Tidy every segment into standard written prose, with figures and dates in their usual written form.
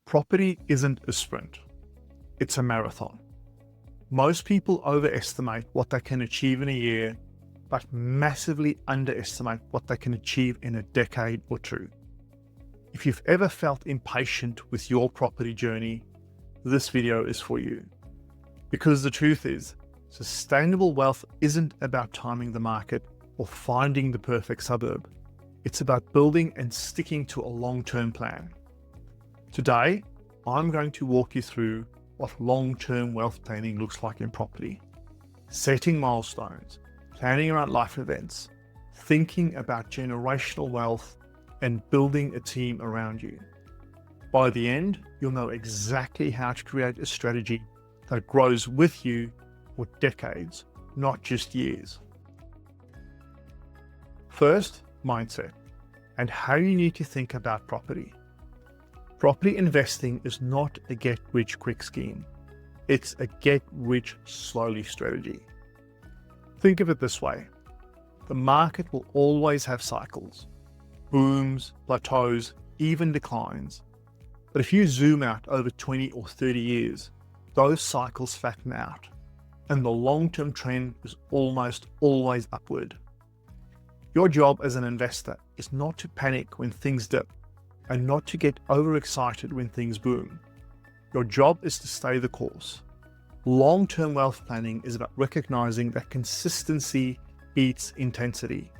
Property isn't a sprint, it's a marathon. Most people overestimate what they can achieve in a year, but massively underestimate what they can achieve in a decade or two. If you've ever felt impatient with your property journey, this video is for you. Because the truth is, sustainable wealth isn't about timing the market or finding the perfect suburb. It's about building and sticking to a long-term plan. Today, I'm going to walk you through what long-term wealth planning looks like in property. Setting milestones, planning around life events, thinking about generational wealth, and building a team around you. By the end, you'll know exactly how to create a strategy that grows with you for decades, not just years. First, mindset, and how you need to think about property. Property investing is not a get-rich-quick scheme. It's a get-rich-slowly strategy. Think of it this way. The market will always have cycles, booms, plateaus, even declines. But if you zoom out over 20 or 30 years, those cycles flatten out, and the long-term trend is almost always upward. Your job as an investor is not to panic when things dip, and not to get overexcited when things boom. Your job is to stay the course. Long-term wealth planning is about recognizing that consistency beats intensity.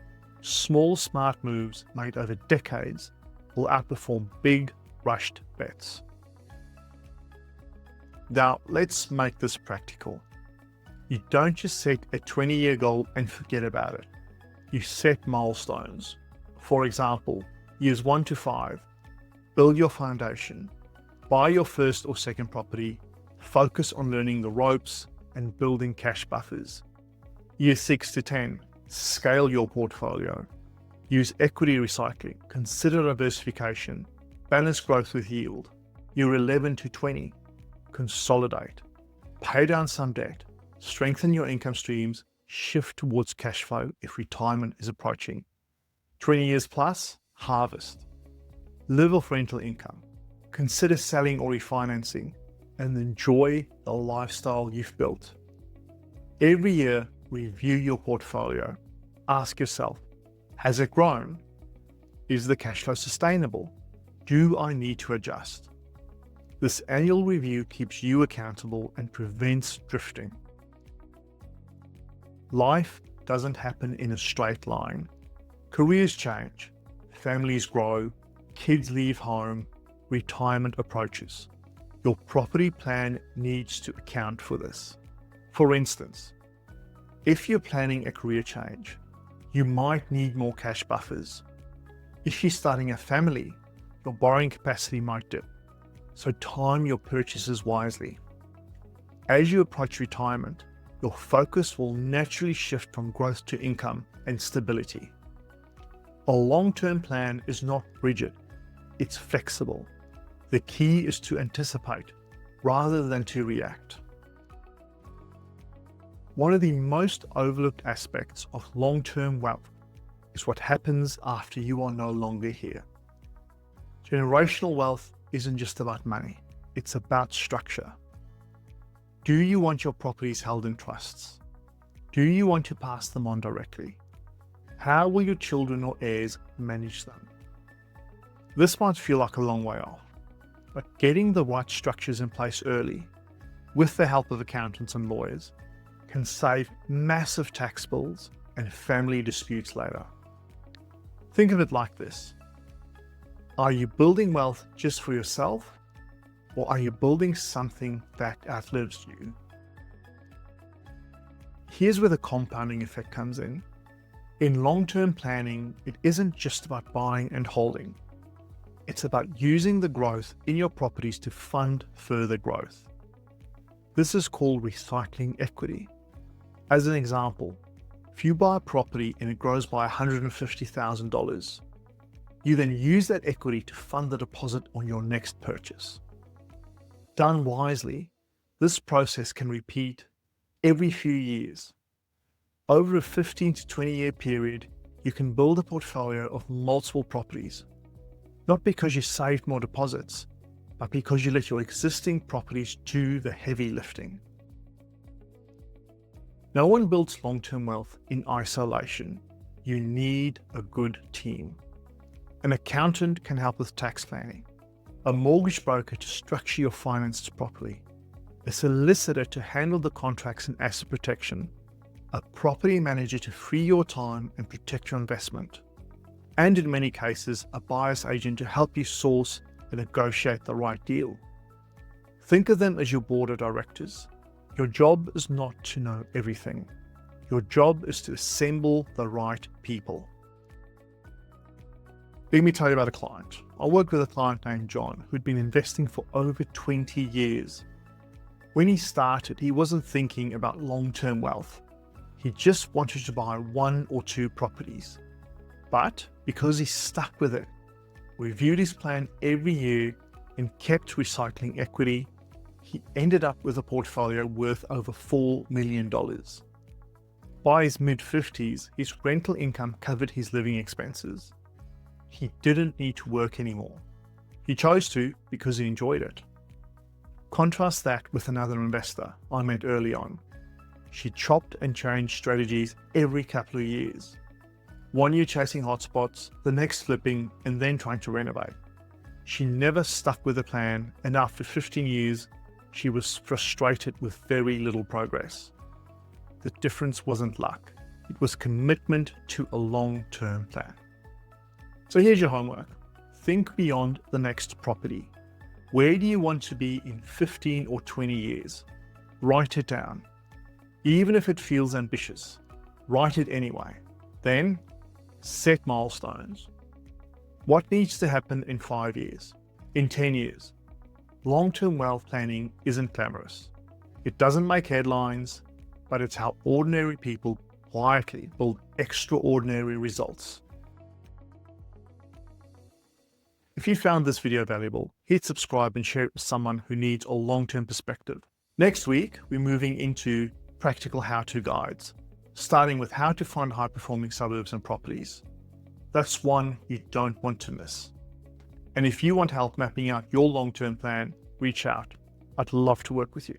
Small, smart moves made over decades will outperform big, rushed bets. Now, let's make this practical. You don't just set a 20-year goal and forget about it. You set milestones. For example, years 1 to 5. Build your foundation, buy your first or second property, focus on learning the ropes and building cash buffers. Years 6 to 10, scale your portfolio. Use equity recycling, consider diversification, balance growth with yield. Year 11 to 20, consolidate, pay down some debt, strengthen your income streams, shift towards cash flow if retirement is approaching. 20 years plus, harvest. Live off rental income, consider selling or refinancing, and enjoy the lifestyle you've built. Every year, review your portfolio. Ask yourself, has it grown? Is the cash flow sustainable? Do I need to adjust? This annual review keeps you accountable and prevents drifting. Life doesn't happen in a straight line. Careers change, families grow, kids leave home, retirement approaches. Your property plan needs to account for this. For instance, if you're planning a career change, you might need more cash buffers. If you're starting a family, your borrowing capacity might dip, so time your purchases wisely. As you approach retirement, your focus will naturally shift from growth to income and stability. A long-term plan is not rigid. It's flexible. The key is to anticipate rather than to react. One of the most overlooked aspects of long-term wealth is what happens after you are no longer here. Generational wealth isn't just about money, it's about structure. Do you want your properties held in trusts? Do you want to pass them on directly? How will your children or heirs manage them? This might feel like a long way off, but getting the right structures in place early, with the help of accountants and lawyers, can save massive tax bills and family disputes later. Think of it like this. Are you building wealth just for yourself, or are you building something that outlives you? Here's where the compounding effect comes in. In long-term planning, it isn't just about buying and holding. It's about using the growth in your properties to fund further growth. This is called recycling equity. As an example, if you buy a property and it grows by $150,000, you then use that equity to fund the deposit on your next purchase. Done wisely, this process can repeat every few years. Over a 15 to 20 year period, you can build a portfolio of multiple properties, not because you saved more deposits, but because you let your existing properties do the heavy lifting. No one builds long-term wealth in isolation. You need a good team. An accountant can help with tax planning, a mortgage broker to structure your finances properly, a solicitor to handle the contracts and asset protection, a property manager to free your time and protect your investment, and in many cases, a buyer's agent to help you source and negotiate the right deal. Think of them as your board of directors. Your job is not to know everything. Your job is to assemble the right people. Let me tell you about a client. I worked with a client named John who'd been investing for over 20 years. When he started, he wasn't thinking about long-term wealth. He just wanted to buy 1 or 2 properties. But because he stuck with it, reviewed his plan every year and kept recycling equity, he ended up with a portfolio worth over $4 million. By his mid-50s, his rental income covered his living expenses. He didn't need to work anymore. He chose to because he enjoyed it. Contrast that with another investor I met early on. She chopped and changed strategies every couple of years. 1 year chasing hotspots, the next flipping, and then trying to renovate. She never stuck with a plan, and after 15 years, she was frustrated with very little progress. The difference wasn't luck. It was commitment to a long-term plan. So here's your homework. Think beyond the next property. Where do you want to be in 15 or 20 years? Write it down. Even if it feels ambitious, write it anyway. Then, set milestones. What needs to happen in 5 years? In 10 years? Long-term wealth planning isn't glamorous. It doesn't make headlines, but it's how ordinary people quietly build extraordinary results. If you found this video valuable, hit subscribe and share it with someone who needs a long-term perspective. Next week, we're moving into practical how-to guides, starting with how to find high-performing suburbs and properties. That's one you don't want to miss. And if you want help mapping out your long-term plan, reach out. I'd love to work with you.